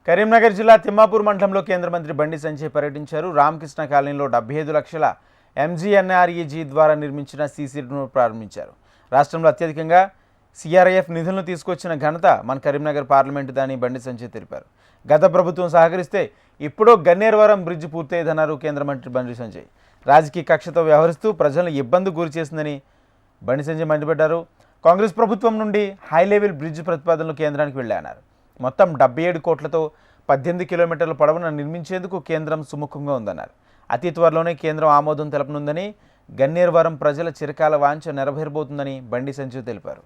కరీంనగర్ జిల్లా తిమ్మాపూర్ మండలంలో కేంద్ర మంత్రి బండి సంజయ్ పర్యటించారు. రామకృష్ణ కాలనీలో 75 లక్షల ఎంజీఎన్ఆర్ఈజీ ద్వారా నిర్మించిన సీసీ రోడ్డును ప్రారంభించారు. రాష్ట్రంలో అత్యధికంగా సిఆర్ఐఎఫ్ నిధులను తీసుకొచ్చిన ఘనత మన కరీంనగర్ పార్లమెంటుదని బండి సంజయ్ తెలిపారు. గత ప్రభుత్వం సహకరిస్తే ఇప్పుడు గన్నేరువరం బ్రిడ్జ్ పూర్తయ్యేదన్నారు కేంద్ర మంత్రి బండి సంజయ్. రాజకీయ కక్షతో వ్యవహరిస్తూ ప్రజలను ఇబ్బంది గురి చేసిందని బండి సంజయ్ మండిపడ్డారు. కాంగ్రెస్ ప్రభుత్వం నుండి హై లెవెల్ బ్రిడ్జ్ ప్రతిపాదనలు కేంద్రానికి వెళ్ళాయన్నారు. మొత్తం 77 కోట్లతో 18 కిలోమీటర్ల పొడవున నిర్మించేందుకు కేంద్రం సుముఖంగా ఉందన్నారు. అతి త్వరలోనే కేంద్రం ఆమోదం తెలపనుందని, గన్నేరువరం ప్రజల చిరకాల వాంఛ నెరవేరబోతుందని బండి సంజయ్ తెలిపారు.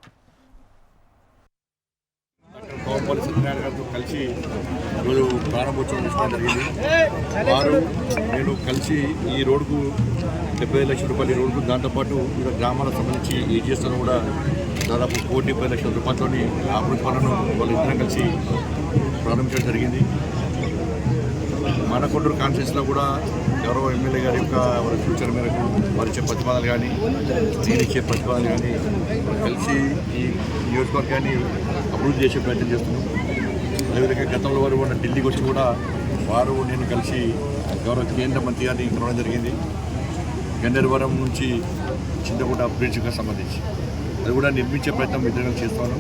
కలిసి ఈరోజు ప్రారంభోత్సవం తీసుకోవడం జరిగింది. వారు నేను కలిసి ఈ రోడ్డుకు 75 లక్షల రూపాయలు ఈ రోడ్డుకు, దాంతోపాటు ఇక్కడ గ్రామాలకు సంబంధించి ఏజీఎస్తో కూడా దాదాపు 1,50 లక్షల రూపాయలతో అభివృద్ధి పనులను వాళ్ళిద్దరం కలిసి ప్రారంభించడం జరిగింది. మనకొండూరు కాన్స్టిట్యూన్సీలో కూడా గౌరవ ఎమ్మెల్యే గారి యొక్క వారి సూచన మేరకు వారు ఇచ్చే ప్రతిపాదనలు కానీ, నేను ఇచ్చే ప్రతిపాదనలు కానీ కలిసి ఈ నియోజకవర్గాన్ని అభివృద్ధి చేసే ప్రయత్నం చేస్తున్నాం. అదేవిధంగా గతంలో వారు ఉన్న ఢిల్లీకి వచ్చి కూడా వారు నేను కలిసి గౌరవ కేంద్ర మంత్రి గారిని కలవడం జరిగింది. గన్నేరువరం నుంచి చింతకుంట బ్రిడ్జ్కి సంబంధించి అది కూడా నిర్మించే ప్రయత్నం ఇద్దరు చేస్తాను.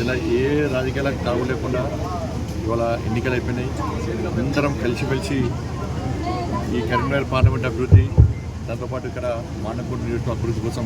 ఇలా ఏ రాజకీయాలకు తాగు లేకుండా ఇవాళ ఎన్నికలు అయిపోయినాయి. అందరం కలిసిమెలిసి ఈ కరీంనగర్ పార్లమెంట్ అభివృద్ధి, దాంతోపాటు ఇక్కడ మానకొండ నియోజకవర్గ అభివృద్ధి కోసం